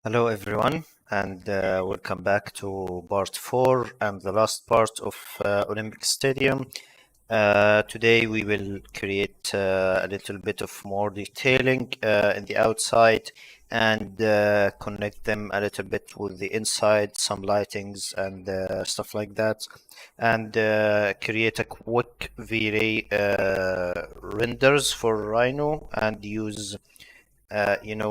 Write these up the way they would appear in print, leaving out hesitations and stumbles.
Hello everyone, and welcome back to part 4 and the last part of Olympic Stadium. Today we will create a little bit of more detailing in the outside and connect them a little bit with the inside, some lightings and stuff like that, and create a quick V-Ray renders for Rhino and use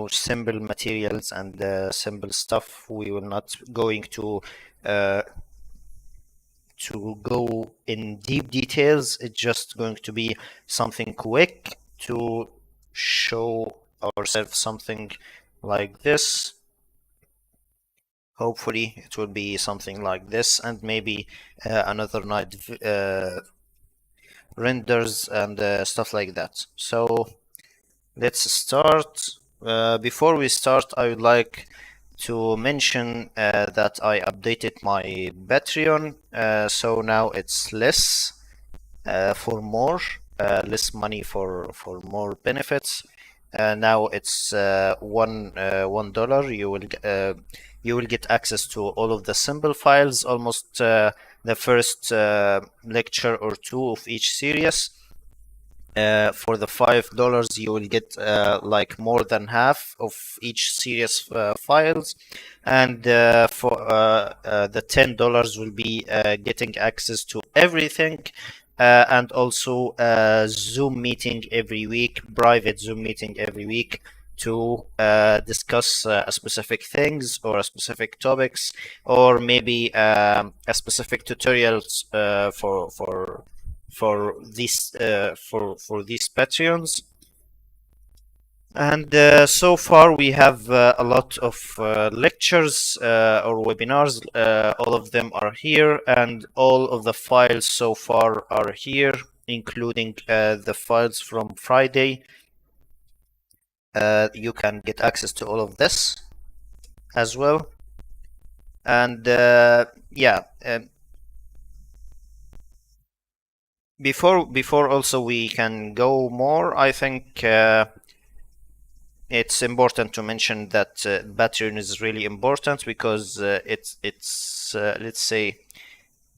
simple materials and simple stuff. We will not going uh, to go in deep details. It's just going to be something quick to show ourselves something like this. Hopefully it will be something like this, and maybe another night renders and stuff like that. So let's start. Before we start, I would like to mention that I updated my Patreon, so now it's less for more, less money for more benefits. Now it's $1. You will get access to all of the symbol files, almost the first lecture or two of each series. For the $5 you will get like more than half of each series files, and for the $10 will be getting access to everything, and also Zoom meeting every week, private Zoom meeting every week to discuss specific things or specific topics, or maybe a specific tutorials for these Patreons. And so far we have a lot of lectures or webinars. All of them are here, and all of the files so far are here, including the files from Friday. You can get access to all of this as well. And before also we can go more, I think it's important to mention that Patreon is really important because it's let's say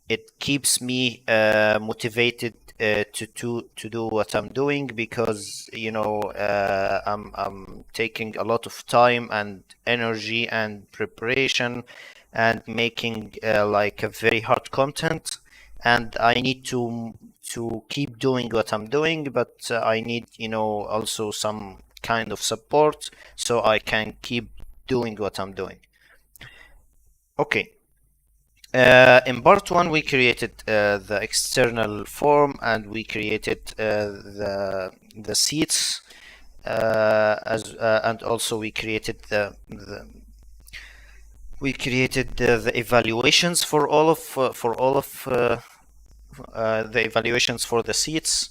it keeps me motivated to do what I'm doing, because I'm taking a lot of time and energy and preparation and making like a very hard content, and I need to keep doing what I'm doing, but I need also some kind of support so I can keep doing what I'm doing. Okay. In part 1 we created the external form, and we created the seats, and also we created the evaluations for all of the evaluations for the seats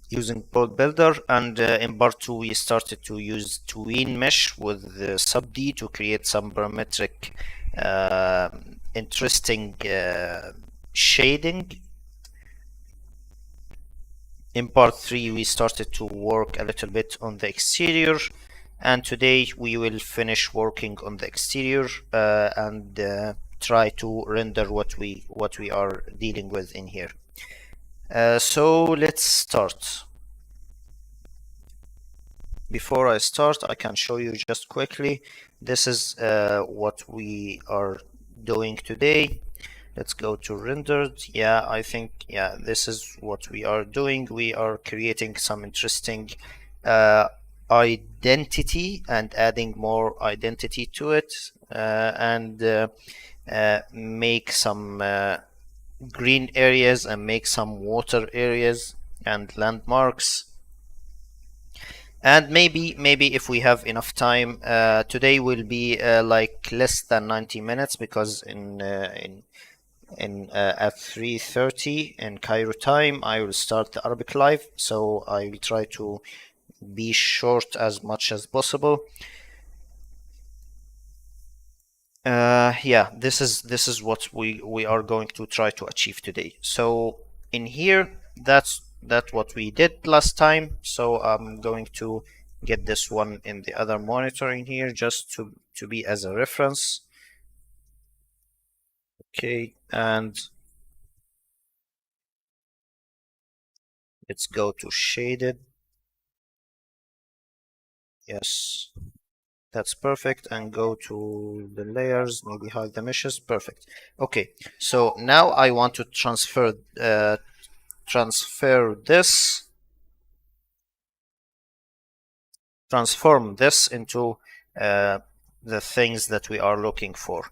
using BowlBuilder. And in part 2 we started to use tween mesh with the sub-D to create some parametric interesting shading. In part 3 we started to work a little bit on the exterior, and today we will finish working on the exterior and try to render what we are dealing with in here. So let's start. Before I start, I can show you just quickly. This is what we are doing today. Let's go to rendered. Yeah, I think, yeah, this is what we are doing. We are creating some interesting identity and adding more identity to it, and make some green areas and make some water areas and landmarks. And maybe if we have enough time, today will be like less than 90 minutes, because at 3:30 in Cairo time I will start the Arabic live, so I will try to be short as much as possible. Yeah, this is what we are going to try to achieve today. So in here, that's what we did last time. So I'm going to get this one in the other monitor in here just to be as a reference. Okay, and let's go to shaded. Yes, that's perfect. And go to the layers, maybe hide the meshes. Perfect. Okay, so now I want to transfer transform this into the things that we are looking for.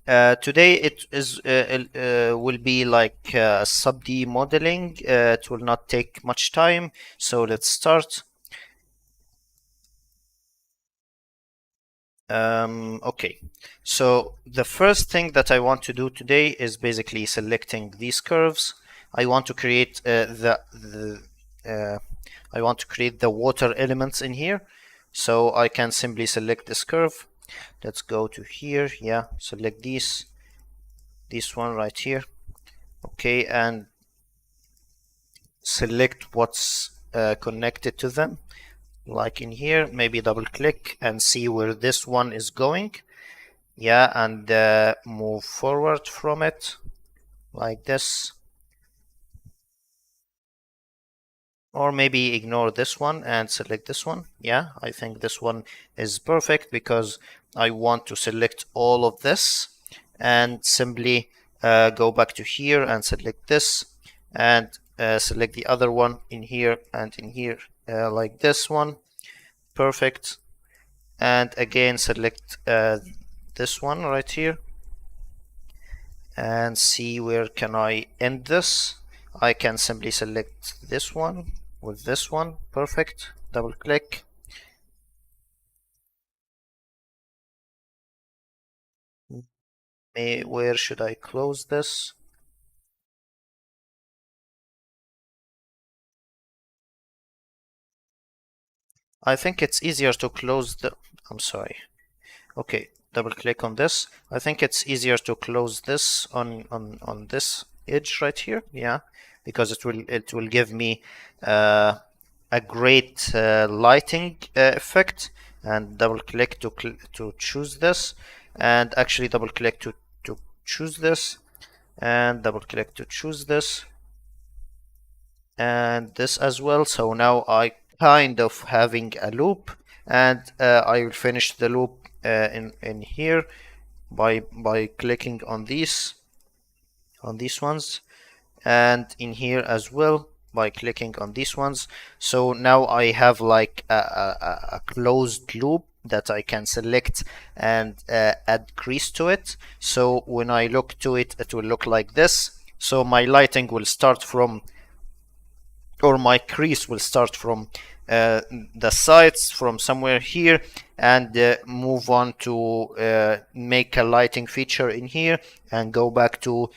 Today it is will be like sub-D modeling. It will not take much time, so let's start. Okay, so the first thing that I want to do today is basically selecting these curves. I want to create I want to create the water elements in here, so I can simply select this curve. Let's go to here. Yeah, select this one right here. Okay, and select what's connected to them, like in here. Maybe double click and see where this one is going. Yeah, and move forward from it like this. Or maybe ignore this one and select this one. Yeah, I think this one is perfect because I want to select all of this and simply go back to here and select this and select the other one in here and in here, like this one. Perfect. And again select this one right here and see where can I end this. I can simply select this one with this one. Perfect. Double click. Where should I close this? I think it's easier to close the, I'm sorry. Okay, double click on this. I think it's easier to close this on this edge right here. Yeah, because it will give me a great lighting effect. And double click to choose this, and actually double click to choose this, and double click to choose this, and this as well. So now I kind of having a loop, and I will finish the loop in here by clicking on these ones, and in here as well by clicking on these ones. So now I have like a closed loop that I can select and add crease to it. So when I look to it, it will look like this. So my lighting will start from, or my crease will start from the sides from somewhere here, and move on to make a lighting feature in here and go back to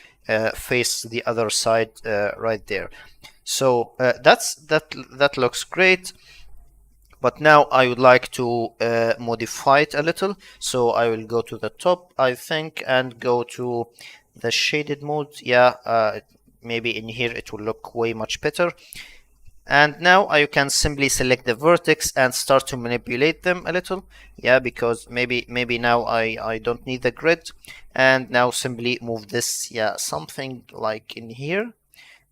face the other side right there. So that looks great. But now I would like to modify it a little. So I will go to the top, I think, and go to the shaded mode. Yeah, maybe in here it will look way much better. And now you can simply select the vertex and start to manipulate them a little. Yeah, because maybe now I don't need the grid. And now simply move this, yeah, something like in here,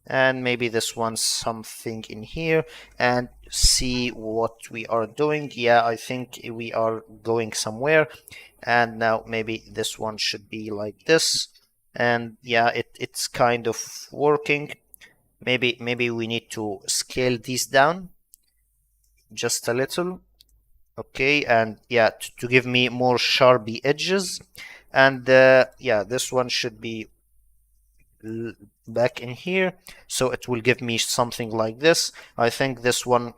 and maybe this one something in here, and see what we are doing. Yeah, I think we are going somewhere. And now maybe this one should be like this, and yeah, it's kind of working. Maybe we need to scale these down just a little. Okay, and yeah, to give me more sharpy edges. And yeah, this one should be back in here, so it will give me something like this. I think this one,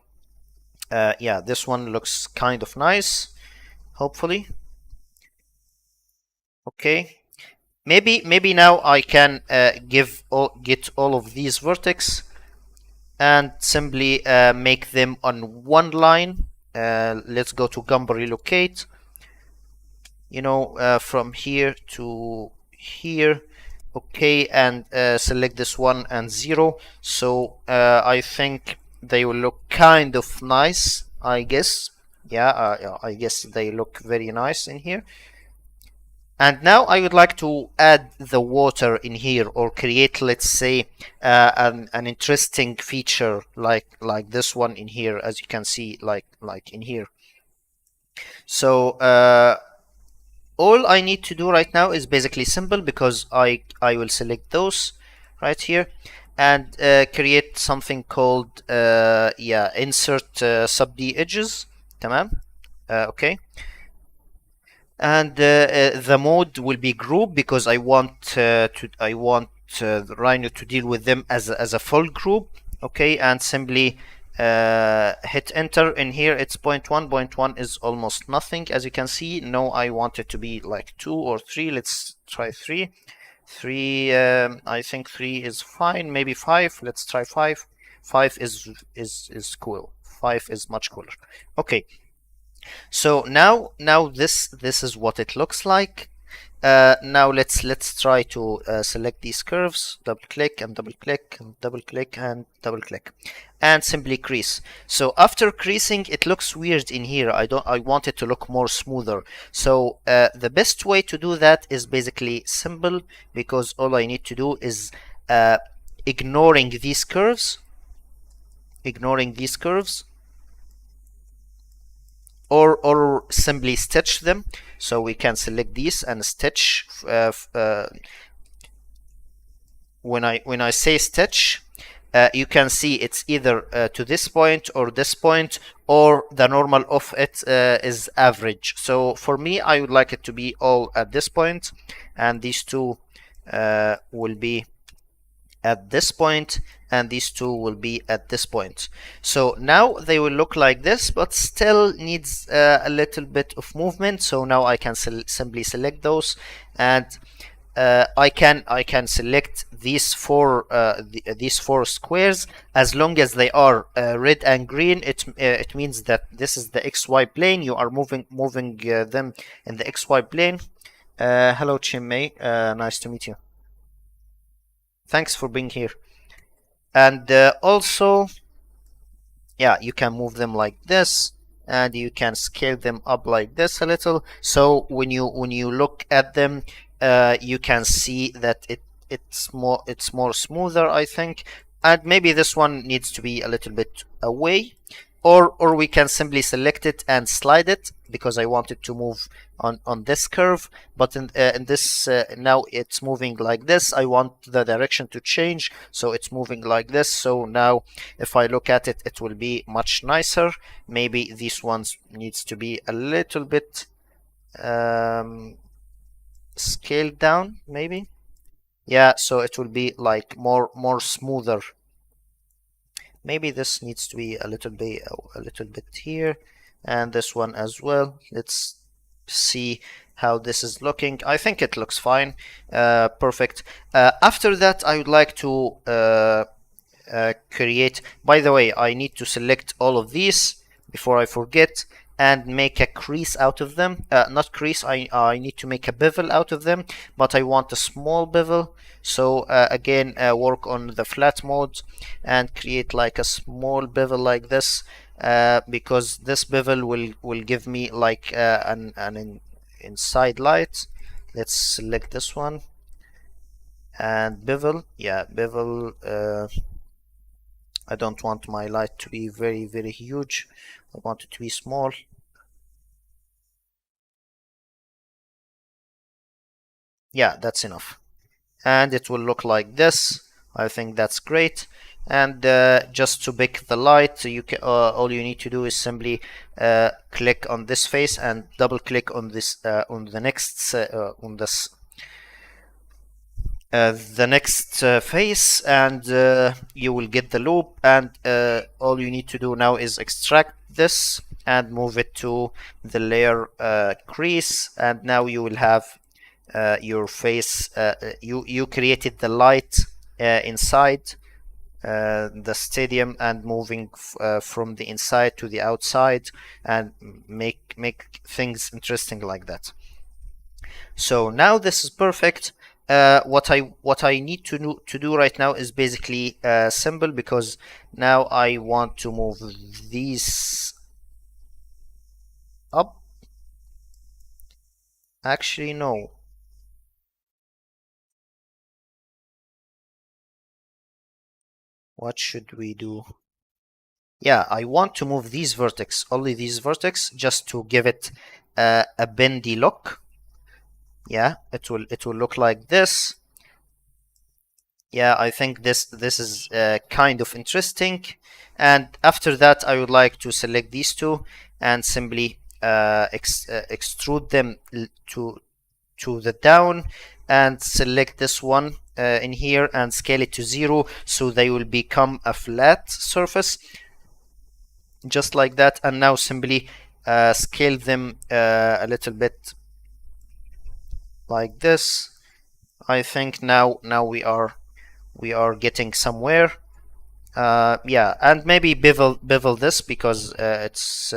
yeah, this one looks kind of nice, hopefully. Okay, maybe now I can get all of these vertex and simply make them on one line. Let's go to Gumbo relocate, you know, from here to here. Okay, and select this one and 0. So I think they will look kind of nice. I guess. Yeah, I guess they look very nice in here. And now I would like to add the water in here, or create, let's say, an interesting feature like this one in here, as you can see, like in here. So all I need to do right now is basically simple, because I will select those right here and create something called insert sub D edges. تمام. Okay. And the mode will be group, because I want the Rhino to deal with them as a full group. Okay, and simply hit enter. In here it's 0.1. 0.1 is almost nothing, as you can see. No, I want it to be like 2 or 3. Let's try 3. 3, I think 3 is fine. Maybe 5. Let's try 5. 5 is cool. 5 is much cooler. Okay. So now this is what it looks like. Now let's try to select these curves. Double click and double click and double click and double click, and simply crease. So after creasing, it looks weird in here. I want it to look more smoother. So the best way to do that is basically simple, because all I need to do is ignoring these curves, or simply stitch them. So we can select these and stitch. When I say stitch, you can see it's either to this point or this point, or the normal of it is average. So for me, I would like it to be all at this point, and these two will be at this point, and these two will be at this point. So now they will look like this, but still needs a little bit of movement. So now I can simply select those, and I can select these four squares. As long as they are red and green, it means that this is the XY plane. You are moving them in the XY plane. Hello Chimmei, nice to meet you. Thanks for being here. And also, yeah, you can move them like this, and you can scale them up like this a little. So when you look at them, you can see that it's more smoother, I think. And maybe this one needs to be a little bit away, or we can simply select it and slide it, because I want it to move on this curve. But in this now it's moving like this. I want the direction to change, so it's moving like this. So now if I look at it, it will be much nicer. Maybe these ones needs to be a little bit scaled down, maybe. Yeah, so it will be like more smoother. Maybe this needs to be a little bit here, and this one as well. Let's see how this is looking. I think it looks fine. Perfect. After that, I would like to create. By the way, I need to select all of these before I forget, and make a crease out of them. Not crease, I need to make a bevel out of them, but I want a small bevel. So again, work on the flat mode and create like a small bevel like this, because this bevel will give me like an inside light. Let's select this one and bevel. Yeah, bevel. I don't want my light to be very huge. I want it to be small. Yeah, that's enough. And it will look like this. I think that's great. And just to pick the light, you can all you need to do is simply click on this face and double click on this on the next on this the next face, and you will get the loop. And all you need to do now is extract this and move it to the layer crease, and now you will have your face. You created the light inside the stadium, and moving from the inside to the outside, and make things interesting like that. So now this is perfect. What I need to do right now is basically simple, because now I want to move these up. Actually, no. What should we do? Yeah, I want to move these vertex, only these vertex, just to give it a bendy look. Yeah, it will look like this. Yeah, I think this is kind of interesting. And after that, I would like to select these two and simply extrude them to the down, and select this one in here and scale it to 0, so they will become a flat surface, just like that. And now simply scale them a little bit like this. I think now we are getting somewhere. Yeah, and maybe bevel this, because it's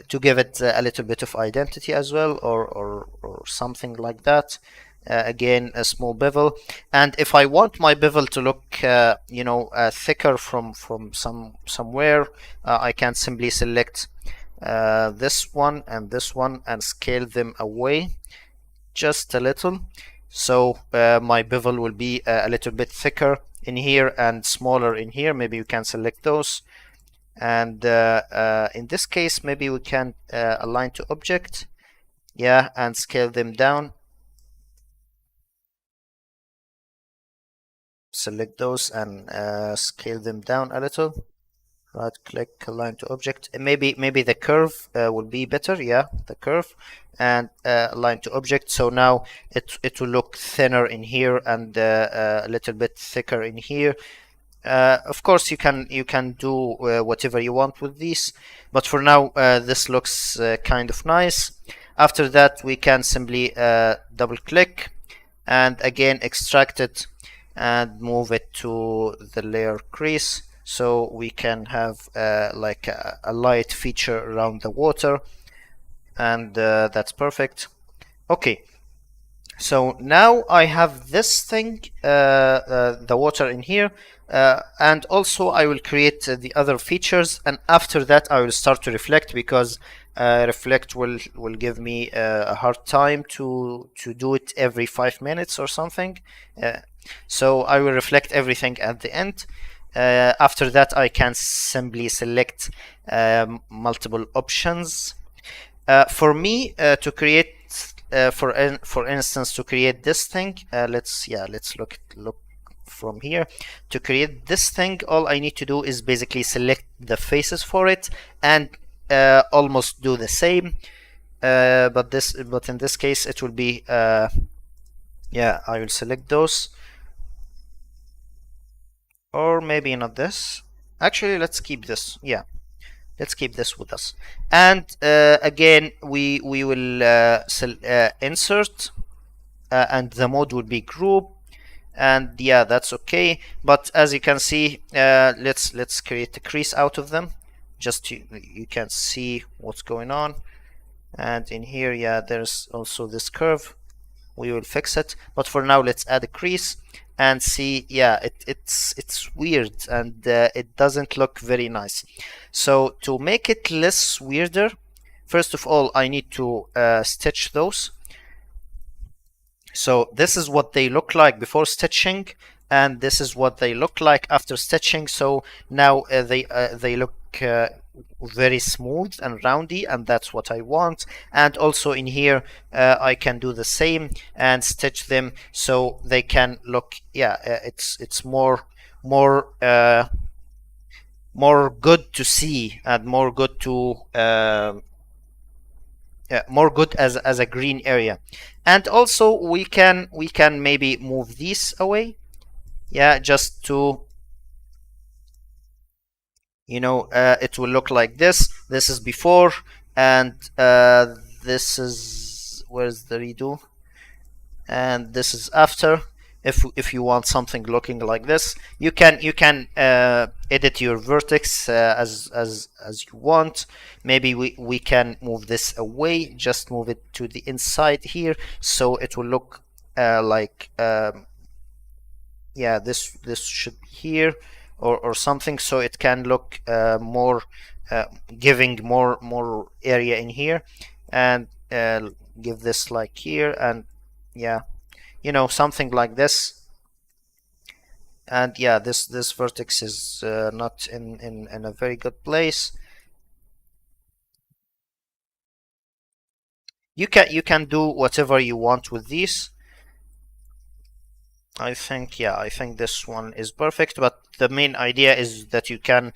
to give it a little bit of identity as well, or something like that. Again, a small bevel. And if I want my bevel to look thicker from somewhere, I can simply select this one and scale them away just a little, so my bevel will be a little bit thicker in here and smaller in here. Maybe you can select those, and in this case maybe we can align to object, yeah, and scale them down. Select those and scale them down a little. Right click, align to object, and maybe the curve will be better. Yeah, the curve, and align to object. So now it will look thinner in here and a little bit thicker in here. Of course you can do whatever you want with these, but for now this looks kind of nice. After that we can simply double click and again extract it and move it to the layer crease, so we can have like a light feature around the water, and that's perfect. Okay, so now I have this thing, the water in here, and also I will create the other features, and after that I will start to reflect, because reflect will give me a hard time to do it every 5 minutes or something. So I will reflect everything at the end. After that I can simply select multiple options. For me to create for instance, to create this thing, let's look from here. To create this thing, all I need to do is basically select the faces for it and almost do the same, but in this case it will be yeah, I will select those, or maybe not this. Actually, let's keep this. Yeah, let's keep this with us. And again we will insert, and the mode will be group, and yeah, that's okay. But as you can see, let's create a crease out of them, just you can see what's going on. And in here, yeah, there's also this curve. We will fix it, but for now let's add a crease and see. Yeah, it's weird, and it doesn't look very nice. So to make it less weirder, first of all I need to stitch those. So this is what they look like before stitching, and this is what they look like after stitching. So now they look very smooth and roundy, and that's what I want. And also in here I can do the same and stitch them so they can look, yeah, it's more good to see, and more good to more good as a green area. And also we can maybe move these away, yeah, just to, you know, it will look like this. This is before, and this is, where's the redo, and this is after. If you want something looking like this, you can edit your vertex as you want. Maybe we can move this away, just move it to the inside here, so it will look like yeah, this should be here, or something, so it can look more giving more area in here, and give this like here, and yeah, you know, something like this. And yeah, this vertex is not in a very good place. You can do whatever you want with these. I think, yeah, I think this one is perfect, but the main idea is that you can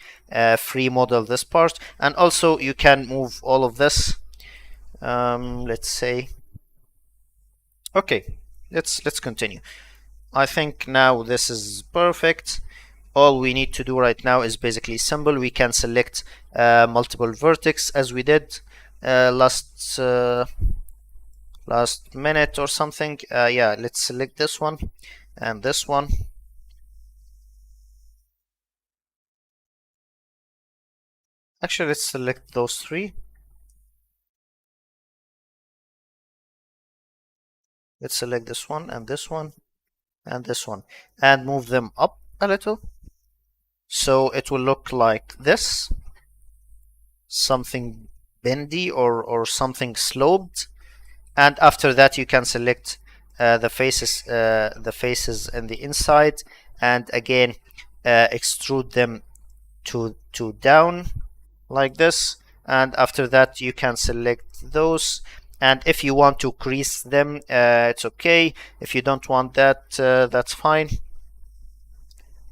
free model this part, and also you can move all of this. Let's say, okay, let's continue. I think now this is perfect. All we need to do right now is basically simple. We can select multiple vertex as we did last minute or something. Yeah, let's select this one and this one. Actually, let's select those three. Let's select this one and this one and this one, and move them up a little, so it will look like this, something bendy or something sloped. And after that you can select the faces in the inside, and again extrude them to down like this. And after that you can select those, and if you want to crease them, it's okay. If you don't want that, that's fine.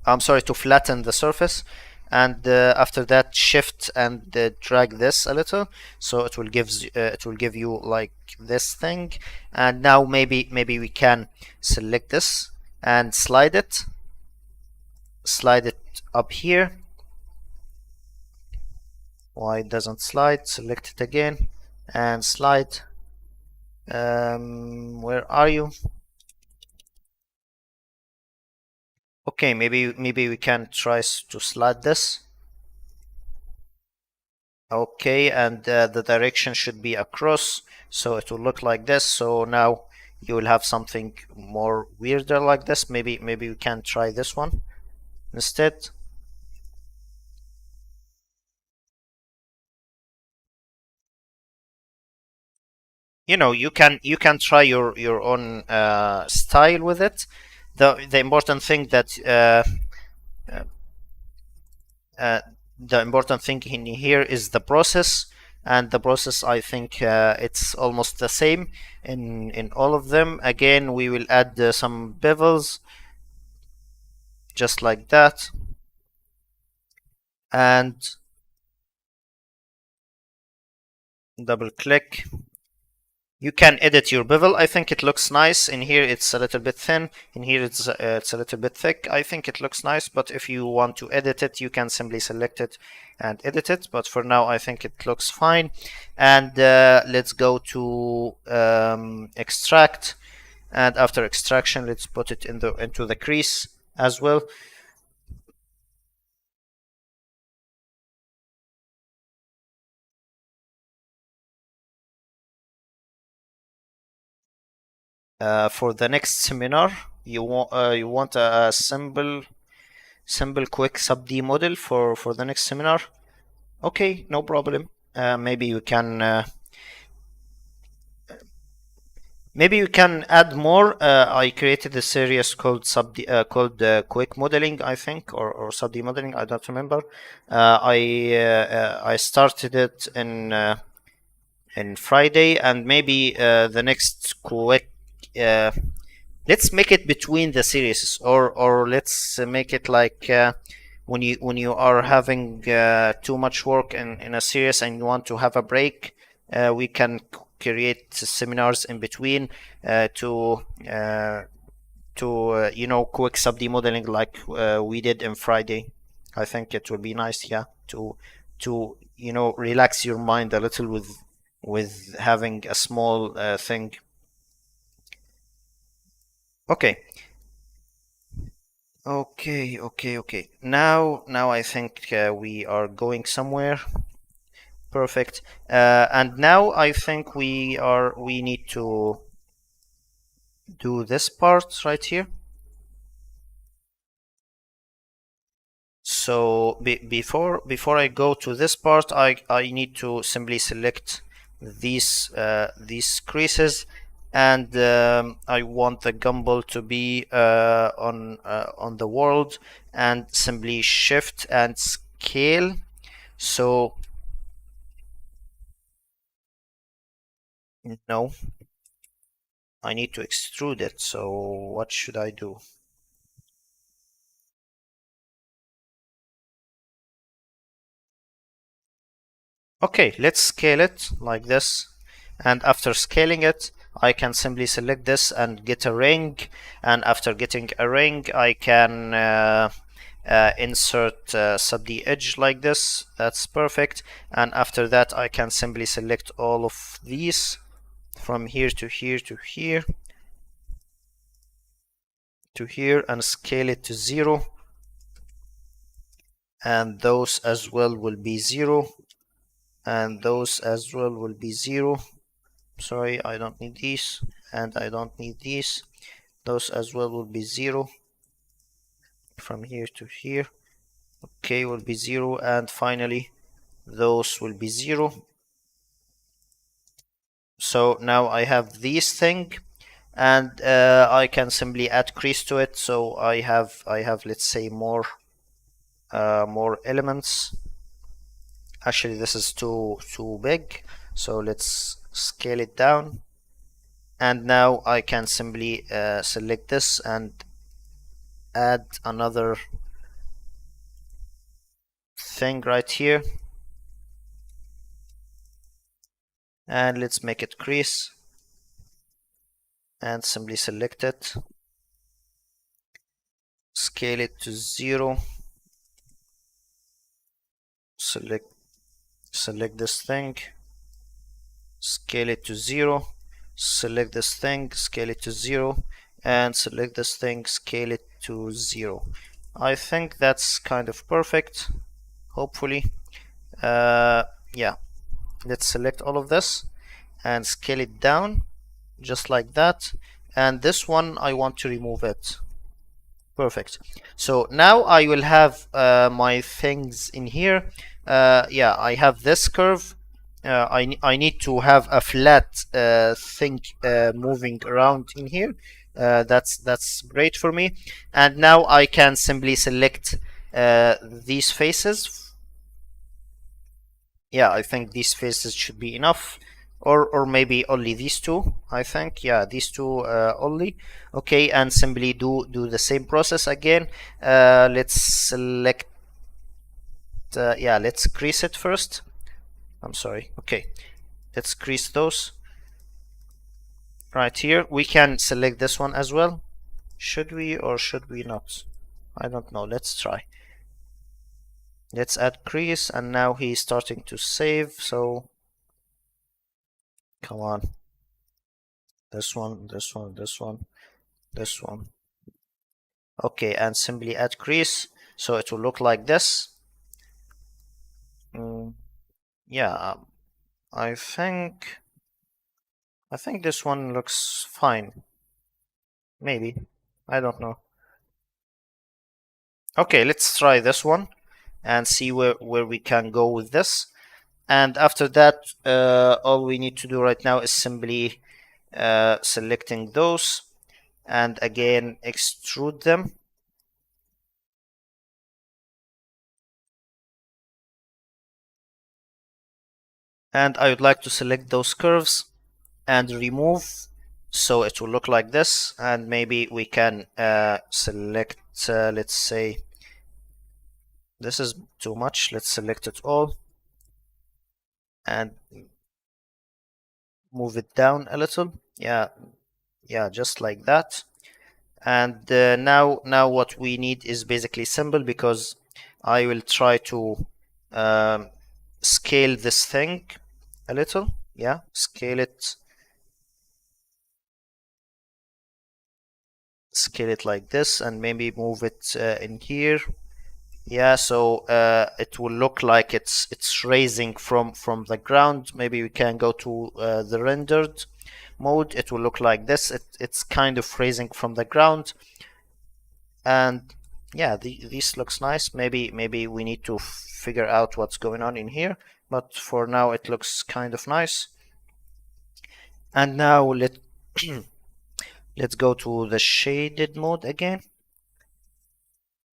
I'm sorry, to flatten the surface. And after that, shift and drag this a little, so it will give you like this thing. And now maybe we can select this and slide it up here. Why it doesn't slide? Select it again and slide. Where are you? Okay, maybe we can try to slide this. Okay, and the direction should be across, so it will look like this. So now you will have something more weirder like this. Maybe we can try this one instead. You know, you can try your own style with it. The important thing that uh, uh, the important thing in here is the process, and the process, I think it's almost the same in all of them. Again, we will add some bevels just like that, and double click. You can edit your bevel. I think it looks nice. In here it's a little bit thin, in here it's a little bit thick. I think it looks nice, but if you want to edit it, you can simply select it and edit it. But for now, I think it looks fine. And let's go to extract, and after extraction, let's put it into the crease as well. For the next seminar, you want a simple quick sub-D model for the next seminar. Okay, no problem. Maybe you can add more. I created a series called quick modeling, I think, or sub-D modeling. I don't remember. I started it in Friday, and maybe the next quick. Let's make it between the series, or let's make it like when you are having too much work in a series and you want to have a break, we can create seminars in between to you know, quick sub-D modeling like we did in Friday. I think it will be nice, yeah, to you know, relax your mind a little with having a small thing. Okay. Okay. Now I think we are going somewhere. Perfect. And now I think we need to do this part right here. So before I go to this part, I need to simply select these creases, and I want the gumball to be on the world, and simply shift and scale. So no, I need to extrude it. So what should I do? Okay, let's scale it like this. And after scaling it, I can simply select this and get a ring. And after getting a ring, I can insert sub the edge like this. That's perfect. And after that, I can simply select all of these from here to here to here to here and scale it to 0. And those as well will be 0. And those as well will be 0. Sorry, I don't need these, and I don't need these. Those as well will be 0 from here to here. Okay, will be 0, and finally those will be 0. So now I have this thing, and I can simply add crease to it. So I have let's say more elements. Actually, this is too big, so let's scale it down. And now I can simply select this and add another thing right here, and let's make it crease and simply select it, scale it to 0, select this thing, scale it to 0, select this thing, scale it to 0, and select this thing, scale it to 0. I think that's kind of perfect, hopefully. Yeah, let's select all of this and scale it down just like that. And this one, I want to remove it. Perfect. So now I will have my things in here. Yeah, I have this curve. I need to have a flat thing moving around in here. That's great for me. And now I can simply select these faces. Yeah, I think these faces should be enough. Or maybe only these two. I think, yeah, these two only. Okay, and simply do the same process again. Let's select, yeah, let's crease it first. I'm sorry. Okay, let's crease those right here. We can select this one as well. Should we or should we not? I don't know. Let's try. Let's add crease, and now he's starting to save. So come on. This one, this one, this one, this one. Okay, and simply add crease, so it will look like this. Yeah, I think this one looks fine. Maybe, I don't know. Okay, let's try this one and see where we can go with this. And after that, all we need to do right now is simply selecting those and again extrude them. And I would like to select those curves and remove, so it will look like this. And maybe we can select, let's say this is too much. Let's select it all and move it down a little. Yeah, just like that. And now what we need is basically simple, because I will try to scale this thing a little. Yeah, scale it like this, and maybe move it in here. Yeah, so it will look like it's raising from the ground. Maybe we can go to the rendered mode. It will look like this. It's kind of raising from the ground. And yeah, this looks nice. Maybe we need to figure out what's going on in here, but for now it looks kind of nice. And now let's go to the shaded mode again.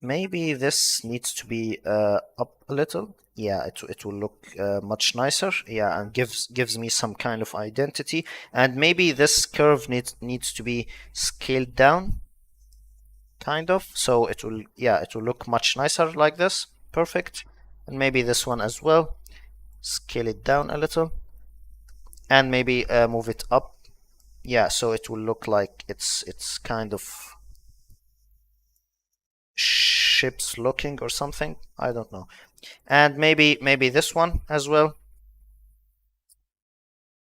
Maybe this needs to be up a little. Yeah, it will look much nicer. Yeah, and gives me some kind of identity. And maybe this curve needs to be scaled down, kind of. So it will, yeah, it will look much nicer like this. Perfect. And maybe this one as well. Scale it down a little, and maybe move it up. Yeah, so it will look like it's kind of ships looking or something. I don't know. And maybe this one as well,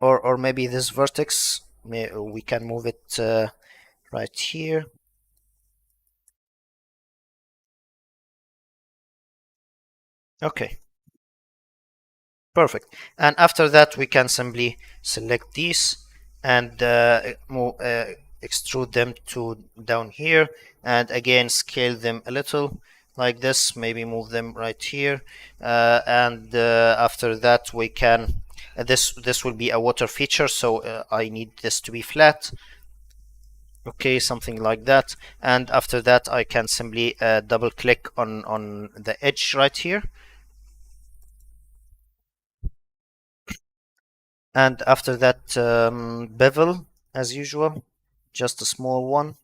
or maybe this vertex. We can move it right here. Okay, perfect. And after that, we can simply select these and extrude them to down here, and again scale them a little like this. Maybe move them right here, and after that we can. This will be a water feature, so I need this to be flat. Okay, something like that. And after that, I can simply double click on the edge right here. And after that, bevel as usual, just a small one,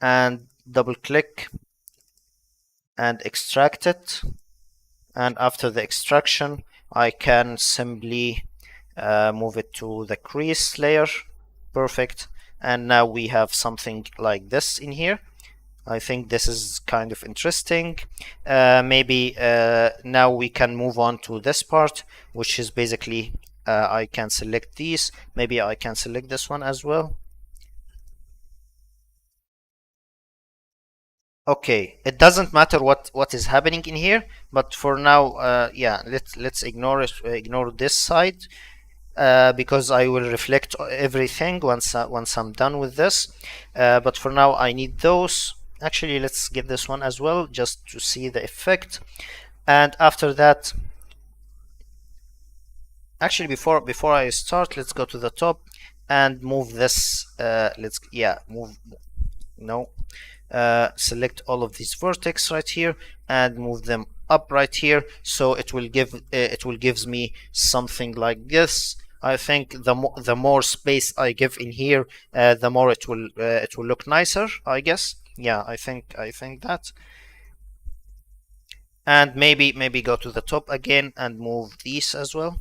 and double click and extract it. And after the extraction, I can simply move it to the crease layer. Perfect. And now we have something like this in here. I think this is kind of interesting. Maybe now we can move on to this part, which is basically I can select these. Maybe I can select this one as well. Okay, it doesn't matter what is happening in here, but for now, yeah, let's ignore this side. Because I will reflect everything once I'm done with this. But for now, I need those. Actually, let's get this one as well, just to see the effect. And after that, actually, before I start, let's go to the top and move this. Move. No, select all of these vertex right here and move them up right here, so it will gives me something like this. I think the more space I give in here, the more it will look nicer, I guess. Yeah, I think that. And maybe go to the top again and move these as well.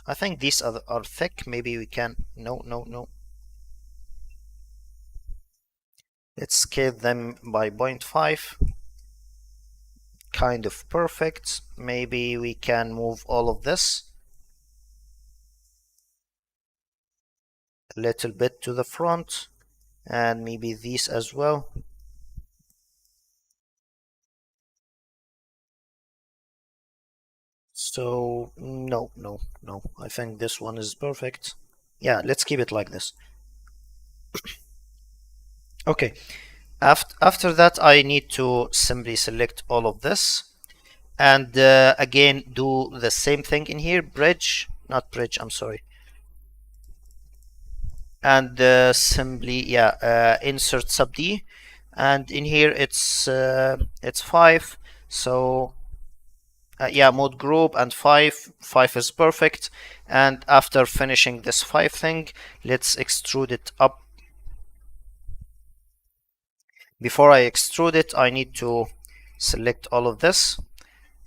I think these are thick. Maybe we can. No. Let's scale them by 0.5. Kind of perfect. Maybe we can move all of this a little bit to the front, and maybe these as well. So no. I think this one is perfect. Yeah, let's keep it like this. Okay. After that, I need to simply select all of this, and again do the same thing in here. Not bridge, I'm sorry. And simply, yeah, insert sub D, and in here it's 5. So yeah, mode group and 5 is perfect. And after finishing this 5 thing, let's extrude it up. Before I extrude it, I need to select all of this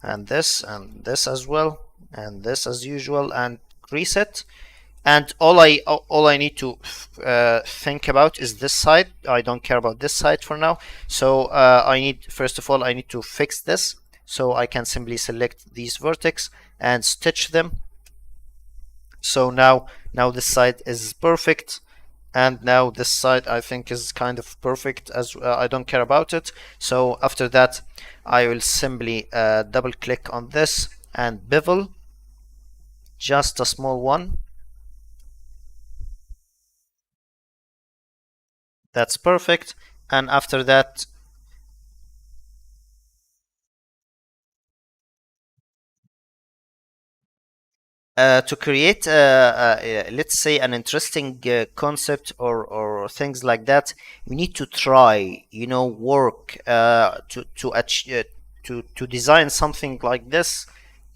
and this as well, and this as usual, and reset. And all I need to think about is this side. I don't care about this side for now. So first of all I need to fix this. So I can simply select these vertex and stitch them. So now this side is perfect, and now this side I think is kind of perfect as I don't care about it. So after that, I will simply double click on this and bevel, just a small one. That's perfect. And after that, to create, let's say, an interesting concept or things like that, we need to try, work to design something like this,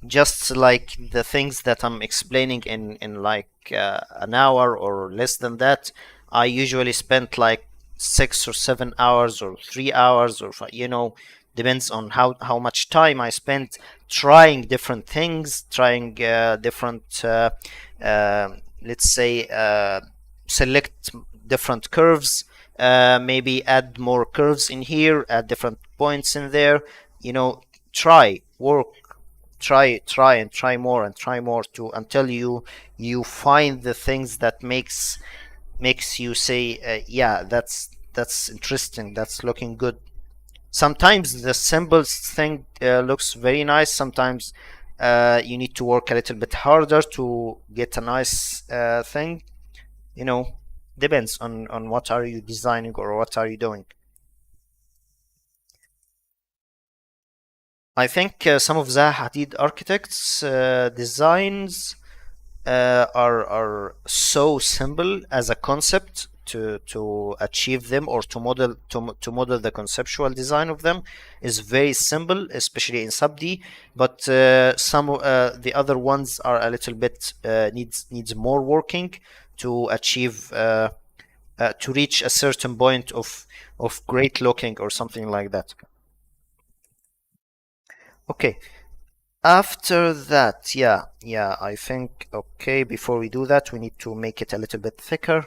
just like the things that I'm explaining in like an hour or less than that. I usually spend like 6 or 7 hours or 3 hours or depends on how much time I spend trying different things, trying different let's say select different curves, maybe add more curves in here, add different points in there, try work, try and try more and try more to until you find the things that makes you say, yeah, that's interesting, that's looking good. Sometimes the symbols thing looks very nice. Sometimes you need to work a little bit harder to get a nice thing, you know depends on what are you designing or what are you doing. I think some of the Hadid architects designs are so simple as a concept to achieve them, or to model the conceptual design of them is very simple, especially in sub D. But some the other ones are a little bit needs more working to achieve to reach a certain point of great looking or something like that. Okay. After that, yeah, I think, okay, before we do that, we need to make it a little bit thicker.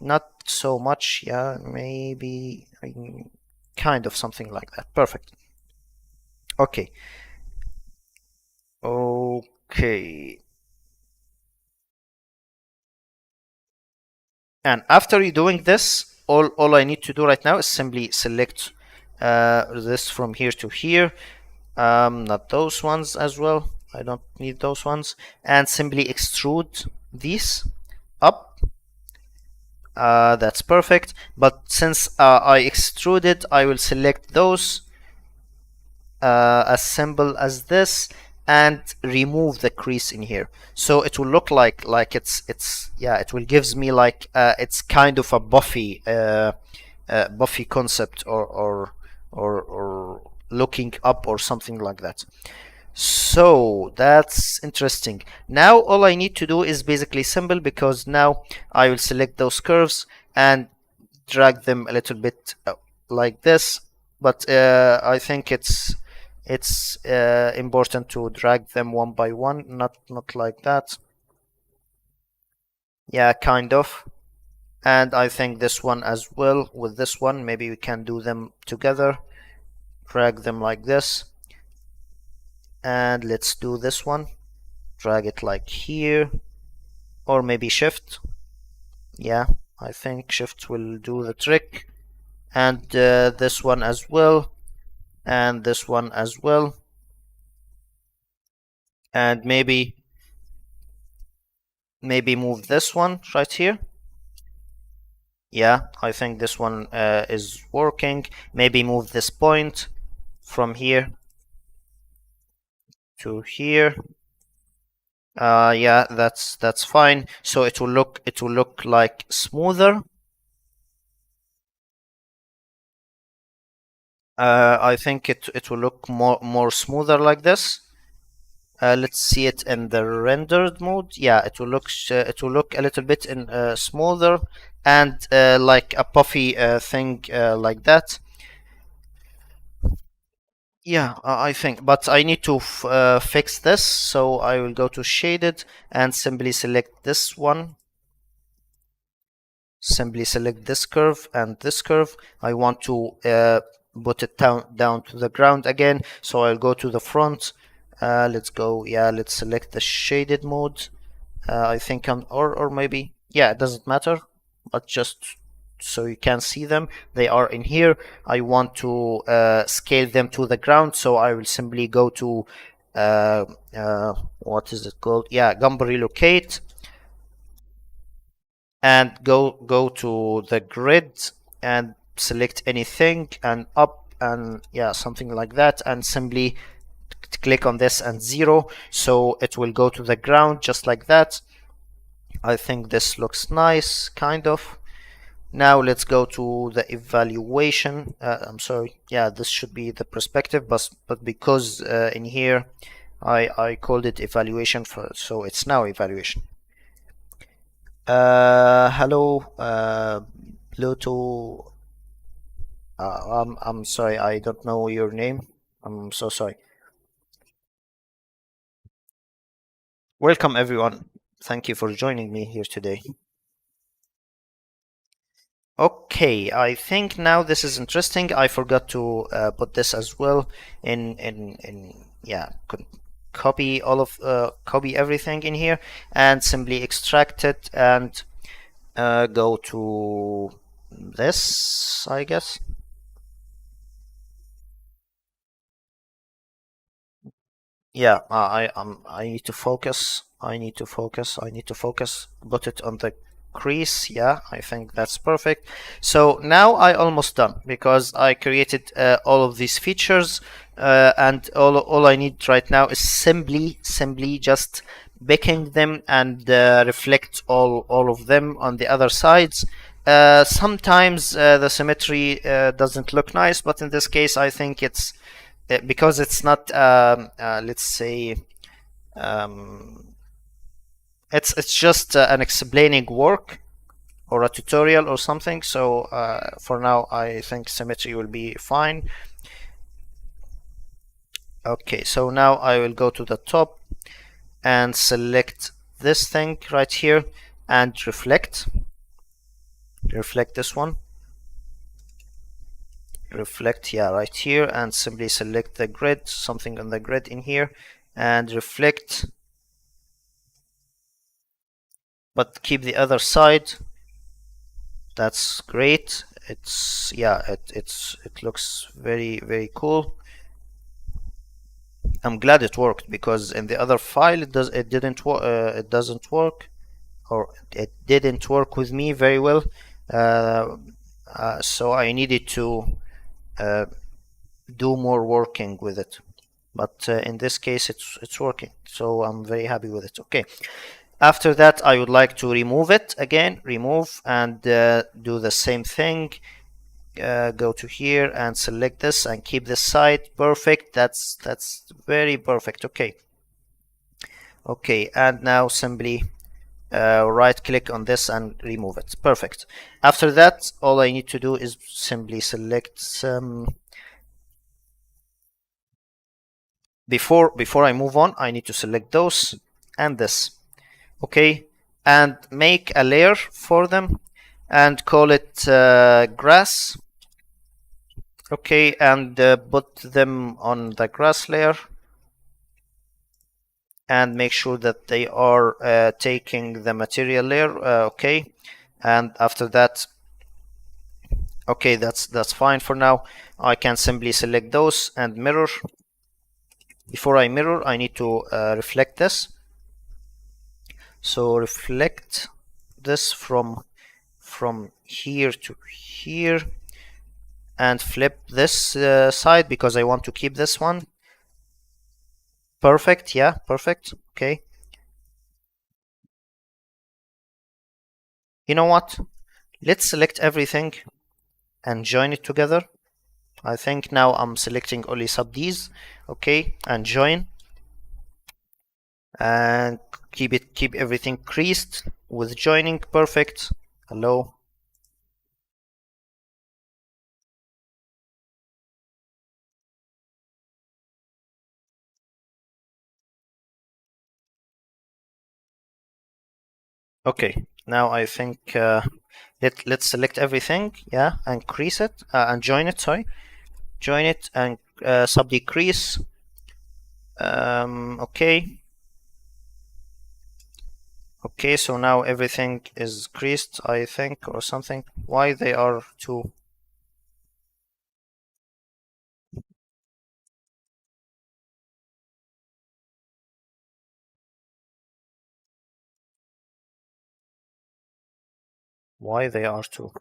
Not so much, yeah, maybe kind of something like that. Perfect. Okay. Okay. And after you doing this, all I need to do right now is simply select this from here to here. Not those ones as well. I don't need those ones. And simply extrude these up. That's perfect. But since I extruded, I will select those, assemble as this, and remove the crease in here. So it will look like it's yeah, it will gives me like it's kind of a Buffy concept, or looking up or something like that. So that's interesting. Now all I need to do is basically simple, because now I will select those curves and drag them a little bit like this. But I think it's important to drag them one by one, not like that. Yeah, kind of. And I think this one as well. With this one, maybe we can do them together. Drag them like this. And let's do this one. Drag it like here, or maybe shift. Yeah, I think shift will do the trick. And this one as well, and this one as well, and maybe move this one right here. Yeah, I think this one is working. Maybe move this point from here to here. Yeah, that's fine. So it will look like smoother. I think it will look more smoother like this. Let's see it in the rendered mode. Yeah, it will look a little bit in smoother, and like a puffy thing like that. Yeah, I think, but I need to fix this, so I will go to shaded and simply select this one. Simply select this curve and this curve. I want to put it down to the ground again, so I'll go to the front. Let's go, yeah, let's select the shaded mode. I think or maybe, yeah, it doesn't matter, but just so you can see them, they are in here. I want to scale them to the ground, so I will simply go to what is it called? Yeah, Gumbo relocate, and go to the grid and select anything and up and yeah, something like that, and simply click on this and 0, so it will go to the ground just like that. I think this looks nice, kind of. Now let's go to the evaluation. I'm sorry, yeah, this should be the perspective, but because in here I called it evaluation, so it's now evaluation. Hello, Pluto. I'm sorry, I don't know your name. I'm so sorry. Welcome everyone. Thank you for joining me here today. Okay, I think now this is interesting. I forgot to put this as well in yeah, copy all of copy everything in here and simply extract it and go to this, I guess. Yeah, I need to focus. I need to focus. I need to focus. Put it on the crease. Yeah, I think that's perfect. So now I almost done because I created all of these features, and all I need right now is simply just baking them and reflect all of them on the other sides. Sometimes the symmetry doesn't look nice, but in this case I think it's because it's not let's say um, it's just an explaining work or a tutorial or something, so for now I think symmetry will be fine. Okay, so now I will go to the top and select this thing right here and reflect this one, reflect, yeah, right here, and simply select the grid, something on the grid in here, and reflect, but keep the other side. That's great. It's yeah, it looks very cool. I'm glad it worked because in the other file it didn't work. It doesn't work, or it didn't work with me very well. Uh, so I needed to uh, do more working with it. But in this case, it's working. So I'm very happy with it. Okay. After that, I would like to remove it again. Remove and do the same thing. Go to here and select this and keep this side. Perfect. That's very perfect. Okay. Okay, and now simply right click on this and remove it. Perfect. After that, all I need to do is simply select some. Before I move on, I need to select those and this. Okay, and make a layer for them and call it grass. Okay, and put them on the grass layer and make sure that they are taking the material layer. Okay, and after that, okay, that's fine for now. I can simply select those and mirror. Before I mirror, I need to reflect this. So reflect this from here to here and flip this side because I want to keep this one. Perfect, yeah, perfect. Okay. You know what? Let's select everything and join it together. I think now I'm selecting only sub Ds. Okay, and join. And keep everything creased with joining. Perfect. Hello. Okay, now I think let's select everything, yeah, and crease it and join it. Sorry, join it and sub decrease. Okay. Okay, so now everything is creased, I think, or something. Why they are two? Why they are two?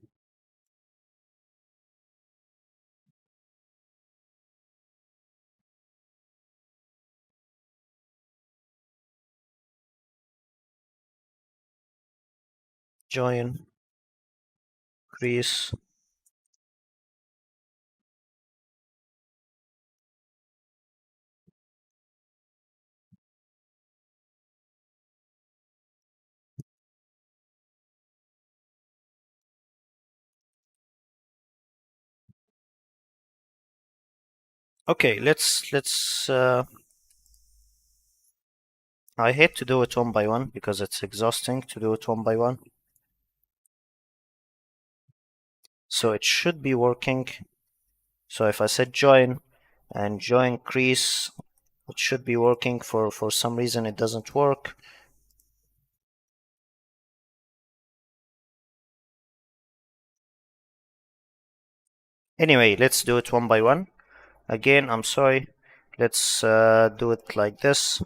join, crease, okay, let's I hate to do it one by one because it's exhausting to do it one by one. So it should be working. So if I said join and join crease, it should be working. For some reason it doesn't work. Anyway, let's do it one by one. Again, I'm sorry. Let's do it like this.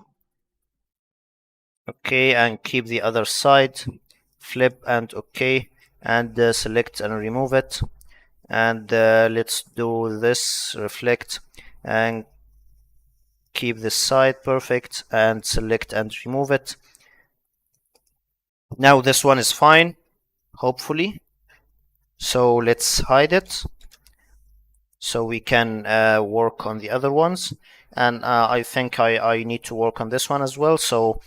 Okay, and keep the other side. Flip and okay, and select and remove it. And let's do this, reflect, and keep this side perfect, and select and remove it. Now this one is fine, hopefully. So let's hide it so we can work on the other ones. And I think I need to work on this one as well. So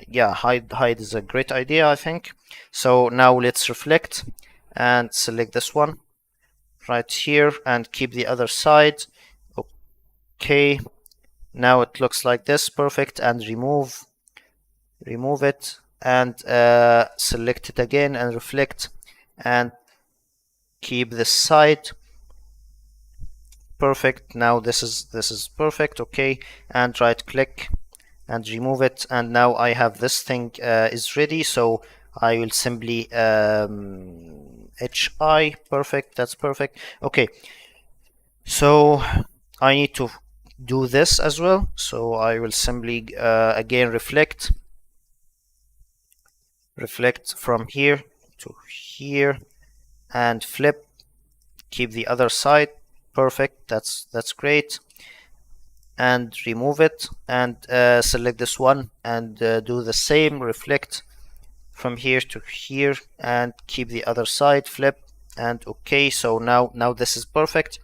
yeah, hide is a great idea, I think. So now let's reflect and select this one right here and keep the other side. Okay, now it looks like this, perfect. And remove it and select it again and reflect and keep this side perfect. Now this is perfect. Okay, and right click and remove it, and now I have this thing is ready. So I will simply HI, perfect, that's perfect. Okay, so I need to do this as well. So I will simply again reflect from here to here and flip, keep the other side perfect, that's great, and remove it and select this one and do the same, reflect from here to here and keep the other side, flip and okay. So now this is perfect.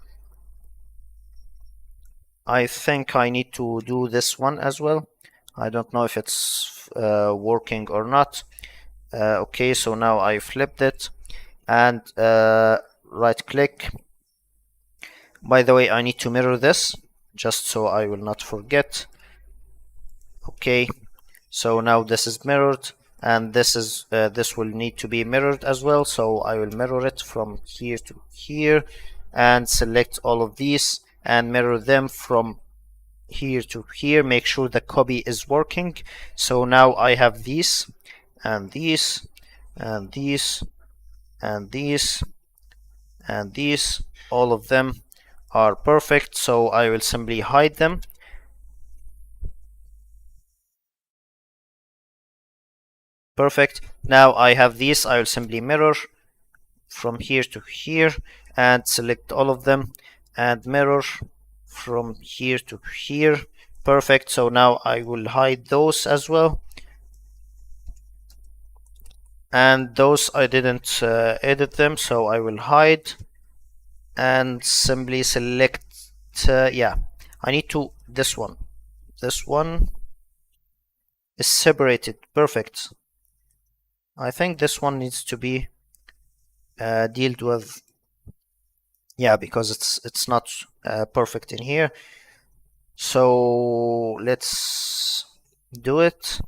I think I need to do this one as well. I don't know if it's working or not. Okay, so now I flipped it and right click. By the way, I need to mirror this just so I will not forget. Okay, so now this is mirrored, and this will need to be mirrored as well. So I will mirror it from here to here and select all of these and mirror them from here to here. Make sure the copy is working. So now I have these and these and these and these and these, all of them are perfect. So I will simply hide them. Perfect. Now I have these. I will simply mirror from here to here and select all of them and mirror from here to here. Perfect. So now I will hide those as well. And those I didn't edit them, so I will hide and simply select yeah, I need to this one is separated. Perfect. I think this one needs to be dealt with, yeah, because it's not perfect in here. So let's do it.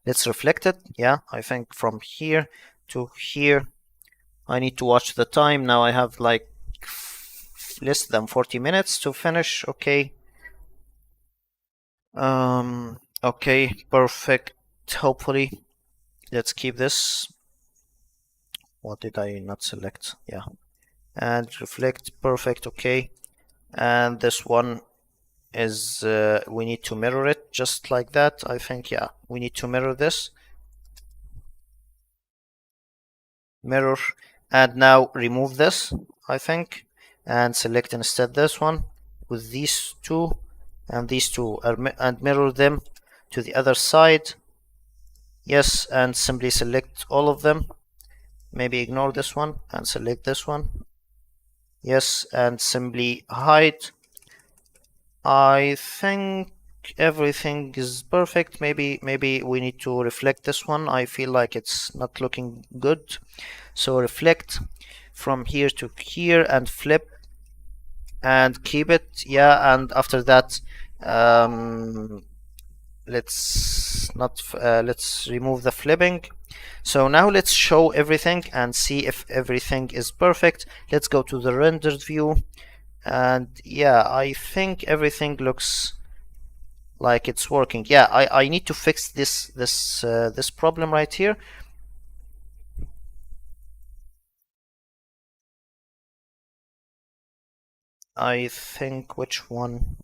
Let's reflect it. Yeah, I think from here to here. I need to watch the time. Now I have like less than 40 minutes to finish. Okay. Okay, perfect. Hopefully, let's keep this. What did I not select? Yeah. And reflect, perfect, okay. And this one is, we need to mirror it just like that. I think, yeah, we need to mirror this. Mirror, and now remove this, I think, and select instead this one with these two and these two, and mirror them to the other side. Yes, and simply select all of them. Maybe ignore this one and select this one. Yes, and simply hide. I think everything is perfect. Maybe we need to reflect this one. I feel like it's not looking good. So reflect from here to here and flip and keep it. Yeah, and after that, um, let's remove the flipping. So now let's show everything and see if everything is perfect. Let's go to the rendered view, and yeah, I think everything looks like it's working. Yeah, I need to fix this problem right here. I think which one?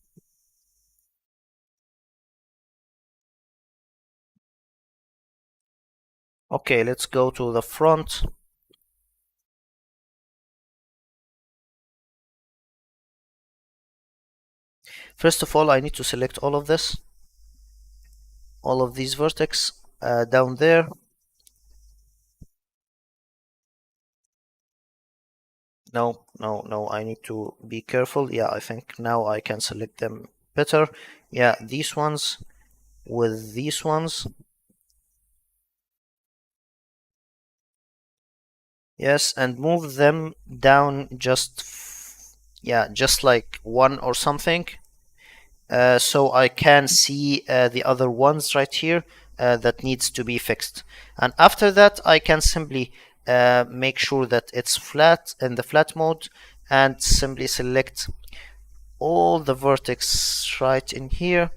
Okay, let's go to the front. First of all, I need to select all of this, all of these vertex down there. No, no, no, I need to be careful. Yeah, I think now I can select them better. Yeah, these ones with these ones. Yes, and move them down just, yeah, just like one or something. So I can see the other ones right here that needs to be fixed. And after that, I can simply make sure that it's flat in the flat mode and simply select all the vertex right in here.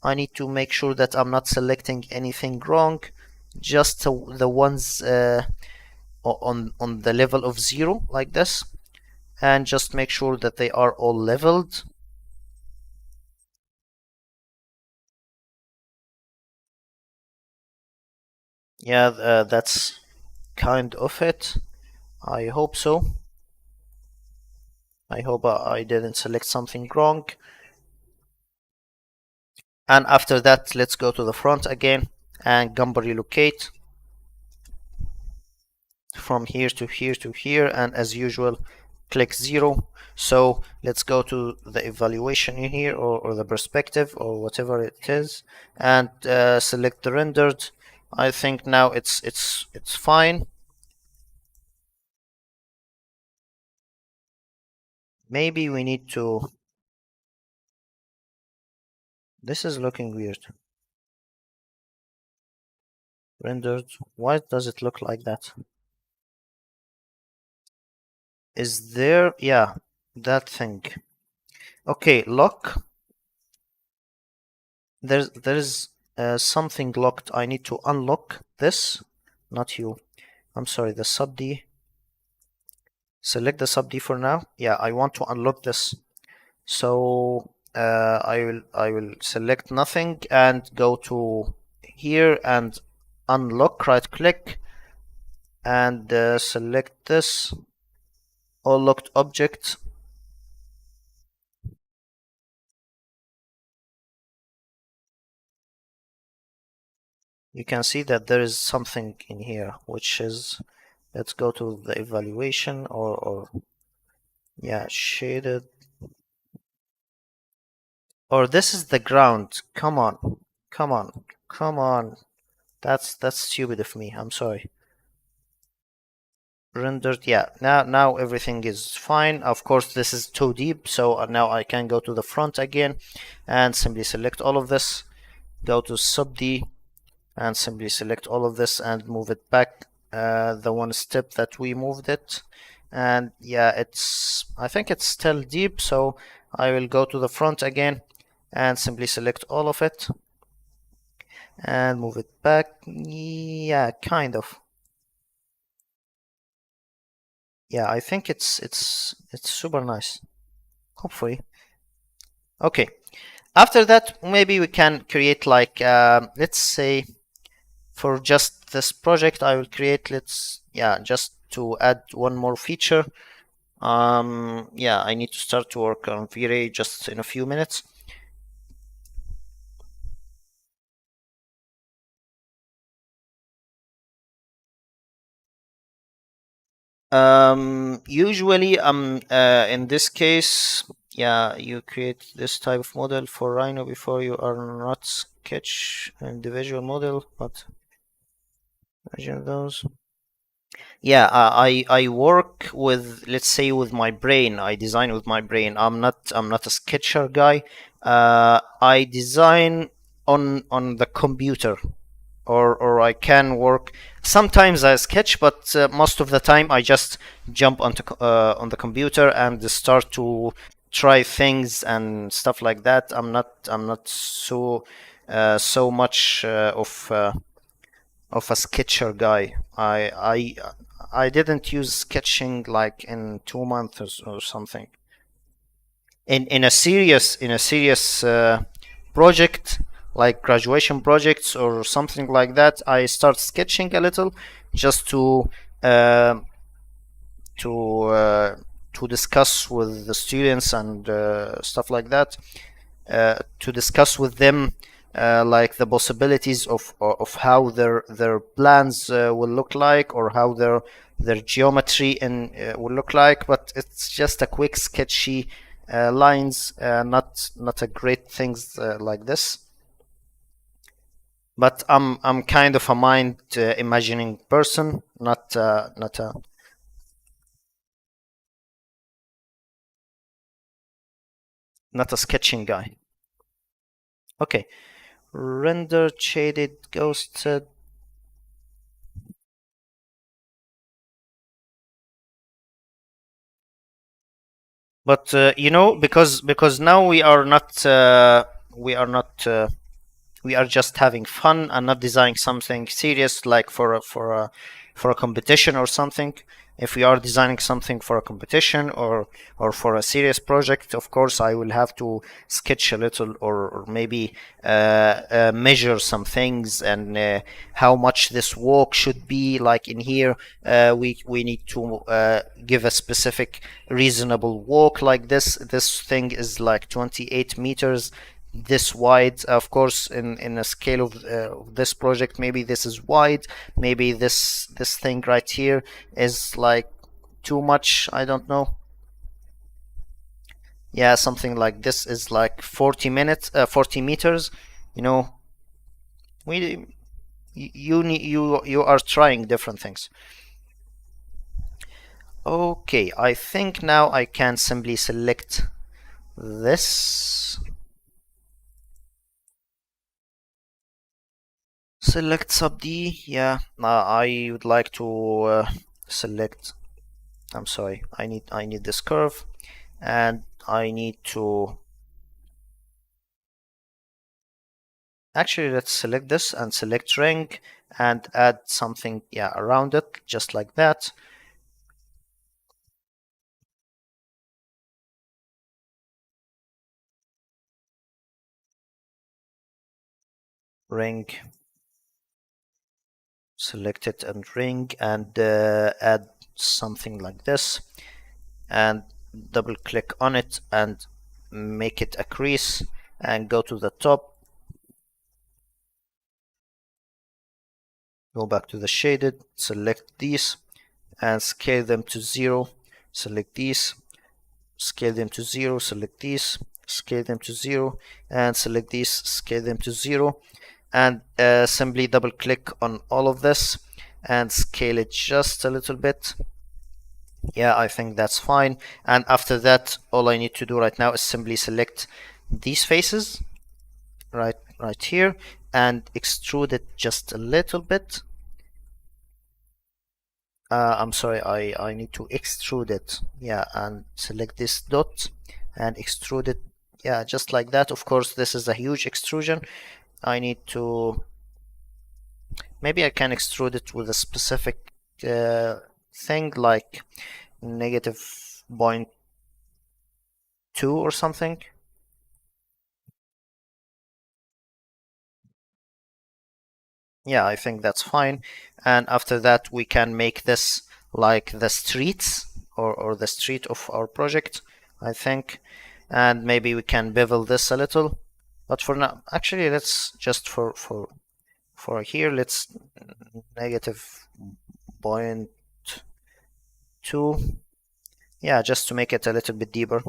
I need to make sure that I'm not selecting anything wrong, just the ones on the level of 0 like this, and just make sure that they are all leveled. Yeah, that's kind of it. I hope so. I hope I didn't select something wrong. And after that, let's go to the front again and Gumbo relocate from here to here to here, and as usual, click 0. So let's go to the evaluation in here, or the perspective, or whatever it is, and select the rendered. I think now it's fine. Maybe we need to. This is looking weird. Rendered. Why does it look like that? Is there? Yeah, that thing. Okay, lock. There's something locked. I need to unlock this. Not you. I'm sorry. The sub D. Select the sub D for now. Yeah, I want to unlock this. So I will select nothing and go to here and unlock. Right click and select this all locked object. You can see that there is something in here, which is, let's go to the evaluation, or yeah, shaded, or this is the ground. Come on, come on, come on. That's stupid of me. I'm sorry. Rendered, yeah. Now everything is fine. Of course, this is too deep, so now I can go to the front again and simply select all of this. Go to sub D and simply select all of this and move it back the one step that we moved it. And yeah, I think it's still deep, so I will go to the front again and simply select all of it and move it back. Yeah, kind of. Yeah, I think it's super nice, hopefully. Okay, after that maybe we can create like let's say, for just this project I will create, let's, yeah, just to add one more feature. Yeah, I need to start to work on V-Ray just in a few minutes. Usually, in this case, yeah, you create this type of model for Rhino before you are not sketch individual model, but imagine those. Yeah, I work with, let's say, with my brain. I design with my brain. I'm not a sketcher guy. I design on the computer, or I can work. Sometimes I sketch, but most of the time I just jump on the computer and start to try things and stuff like that. I'm not so much of a sketcher guy. I didn't use sketching like in 2 months or something. In a serious project like graduation projects or something like that, I start sketching a little just uh, to uh, to discuss with the students and stuff like that, to discuss with them like the possibilities of how their plans will look like, or how their geometry will look like. But it's just a quick sketchy lines, not a great things like this. But I'm kind of a mind imagining person, not a sketching guy. Okay, rendered shaded ghosted. But because now we are just having fun and not designing something serious, like for a competition or something. If we are designing something for a competition, or for a serious project, of course I will have to sketch a little, or maybe measure some things, and how much this walk should be like in here. We need to give a specific reasonable walk. Like this thing is like 28 meters this wide. Of course, in a scale of this project, maybe this is wide, maybe this thing right here is like too much, I don't know. Yeah, something like this is like 40 meters. you know we you are trying different things. Okay, I think now I can simply select this. Select sub D. Yeah, I would like to select. I'm sorry. I need this curve, and I need to actually, let's select this and select ring, and add something, yeah, around it, just like that. Ring, select it, and ring, and add something like this, and double click on it and make it a crease, and go to the top, go back to the shaded, select these and scale them to 0, select these, scale them to 0, select these, scale them to 0, and select these, scale them to 0, and simply double click on all of this and scale it just a little bit. Yeah, I think that's fine. And after that, all I need to do right now is simply select these faces right here, and extrude it just a little bit. I'm sorry, I need to extrude it. Yeah, and select this dot and extrude it. Yeah, just like that. Of course, this is a huge extrusion. I need to, maybe I can extrude it with a specific thing, like negative point 2 or something. Yeah, I think that's fine. And after that, we can make this like the streets, or the street of our project, I think. And maybe we can bevel this a little. But for now, actually, let's just for here, let's negative point 2. Yeah, just to make it a little bit deeper.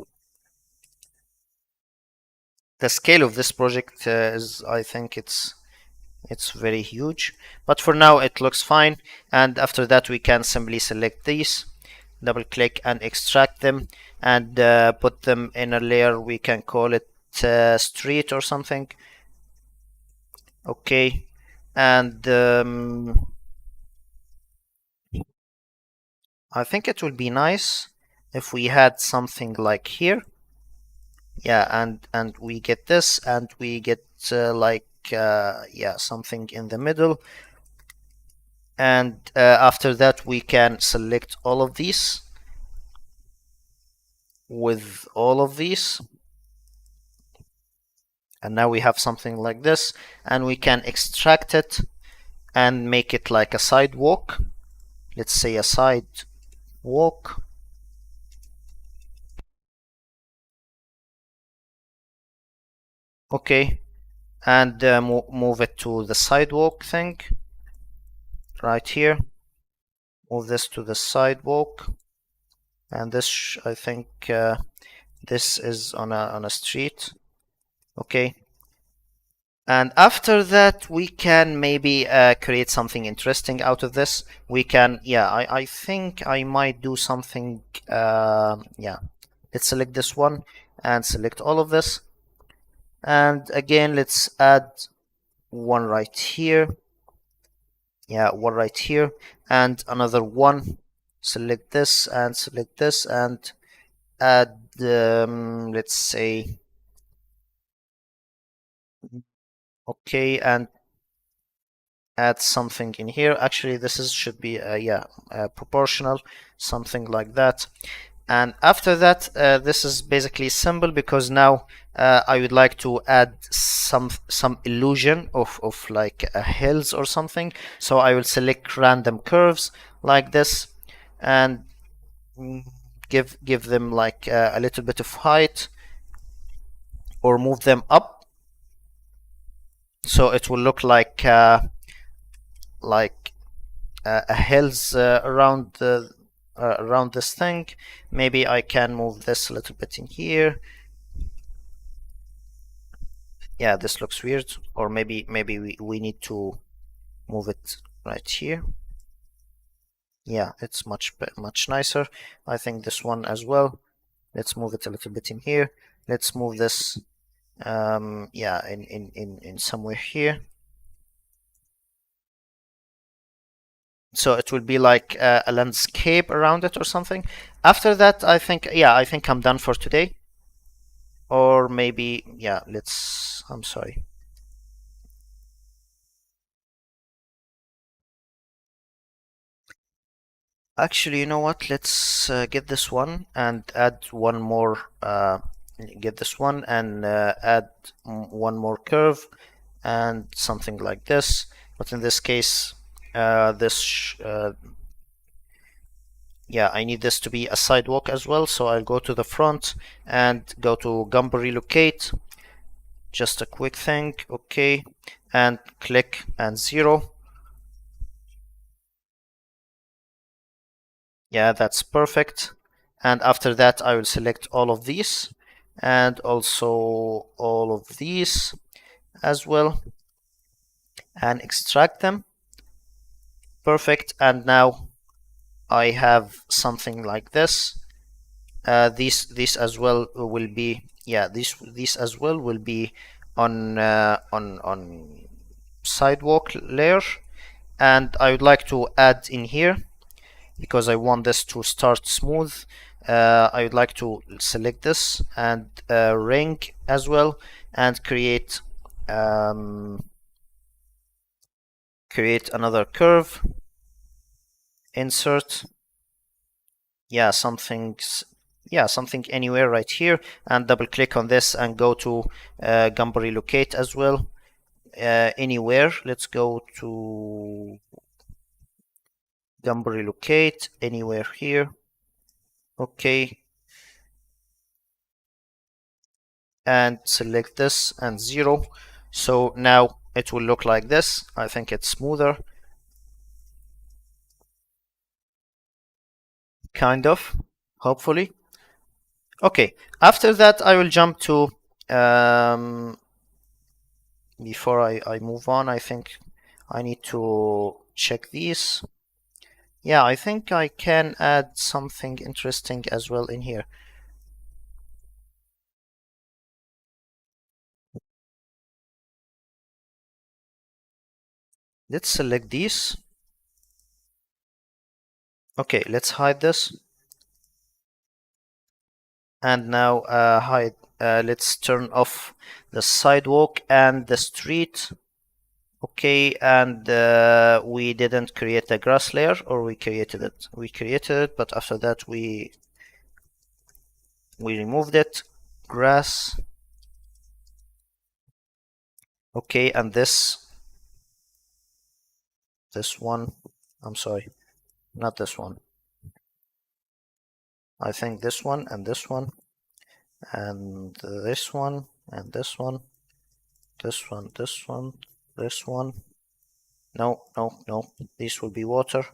The scale of this project is, I think it's very huge, but for now it looks fine. And after that we can simply select these, double click and extract them, and put them in a layer. We can call it street or something. Okay, and I think it would be nice if we had something like here. Yeah, and we get this, and we get like yeah, something in the middle. And after that we can select all of these with all of these, and now we have something like this, and we can extract it and make it like a sidewalk. Let's say a sidewalk. Okay, and move it to the sidewalk thing right here. Move this to the sidewalk, and this I think this is on a street. Okay, and after that we can maybe create something interesting out of this. We can, yeah, I think I might do something. Yeah, let's select this one and select all of this, and again let's add one right here. Yeah, one right here, and another one. Select this and select this, and add let's say, okay, and add something in here. Actually this is should be yeah, proportional, something like that. And after that this is basically simple, because now I would like to add some illusion of like hills or something. So I will select random curves like this, and give them like a little bit of height, or move them up, so it will look like a hills around this thing. Maybe I can move this a little bit in here. Yeah, this looks weird, or maybe we need to move it right here. Yeah, it's much nicer. I think this one as well. Let's move it a little bit in here. Let's move this yeah, in somewhere here. So it will be like a landscape around it or something. After that, I think, yeah, I think I'm done for today. Or maybe, yeah, I'm sorry. Actually, you know what? Let's get this one and add one more. Get this one and add one more curve and something like this. But in this case, yeah, I need this to be a sidewalk as well. So I'll go to the front and go to Gumbo relocate. Just a quick thing, okay, and click and 0. Yeah, that's perfect. And after that I will select all of these, and also all of these as well, and extract them. Perfect. And now I have something like this. These as well will be, yeah, these as well will be on sidewalk layer. And I would like to add in here, because I want this to start smooth. I would like to select this and ring as well, and create another curve. Insert, yeah, something anywhere right here, and double click on this and go to Gumbo relocate as well. Anywhere, let's go to Gumbo relocate anywhere here. Okay, and select this and 0. So now it will look like this. I think it's smoother. kind of, hopefully. Okay, after that I will jump to, before I move on, I think I need to check these. Yeah, I think I can add something interesting as well in here. Let's select these. Okay, let's hide this. And now hide. Let's turn off the sidewalk and the street. Okay, and we didn't create a grass layer, or we created it. We created it, but after that we removed it. Grass. Okay, and this one. I'm sorry, not this one. I think this one and this one and this one and this one, this one, this one, this one. No, no, no. These will be water.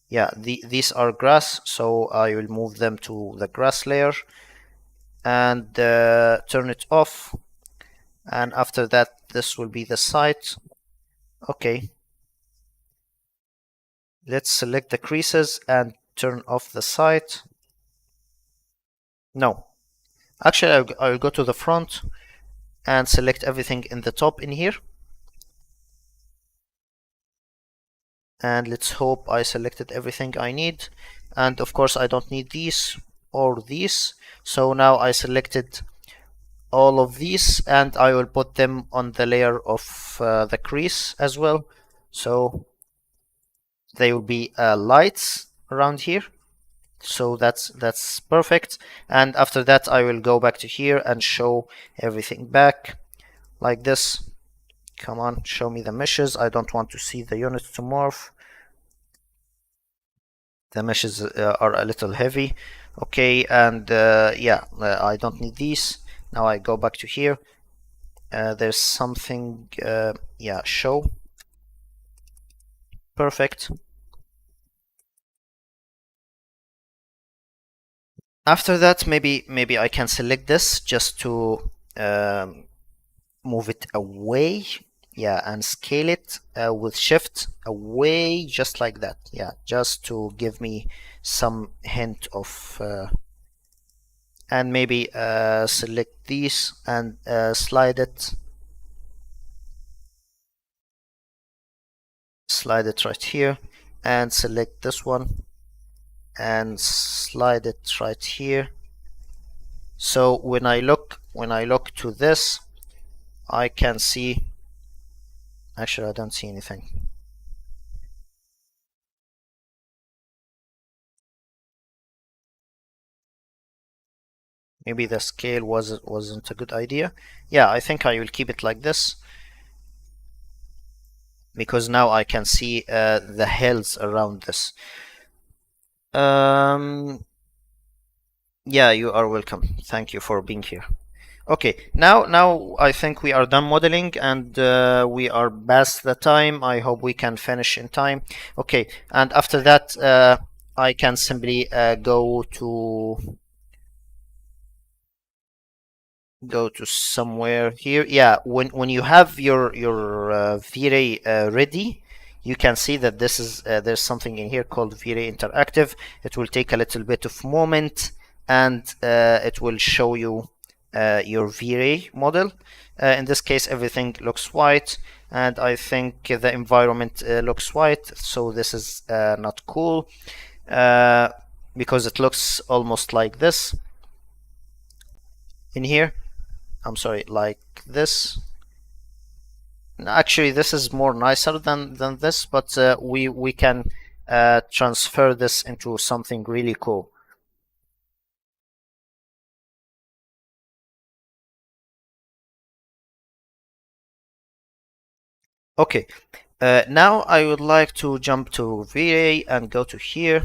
Yeah, these are grass, so I will move them to the grass layer and turn it off. And after that, this will be the site. Okay. Let's select the creases and turn off the site. No. Actually, I'll go to the front and select everything in the top in here. And let's hope I selected everything I need. And of course, I don't need these or these. So now I selected all of these and I will put them on the layer of the crease as well. So they will be lights around here. So that's perfect. And after that, I will go back to here and show everything back like this. Come on, show me the meshes. I don't want to see the units to morph. The meshes are a little heavy. Okay, and yeah, I don't need these. Now I go back to here. There's something, yeah, show. Perfect. After that, maybe I can select this just to move it away. Yeah, and scale it with shift away, just like that. Yeah, just to give me some hint of and maybe select these and slide it right here, and select this one and slide it right here. So when I look to this, I can see, actually I don't see anything. Maybe the scale wasn't a good idea. Yeah, I think I will keep it like this, because now I can see the hills around this. Yeah, you are welcome. Thank you for being here. Okay, now I think we are done modeling, and we are past the time. I hope we can finish in time. Okay, and after that I can simply go to somewhere here. Yeah, when you have your V-Ray ready, you can see that this is there's something in here called V-Ray Interactive. It will take a little bit of moment, and it will show you your V-Ray model. In this case, everything looks white, and I think the environment looks white, so this is not cool because it looks almost like this in here. I'm sorry, like this. Actually, this is more nicer than this, but we can transfer this into something really cool. Okay, now I would like to jump to V-Ray and go to here.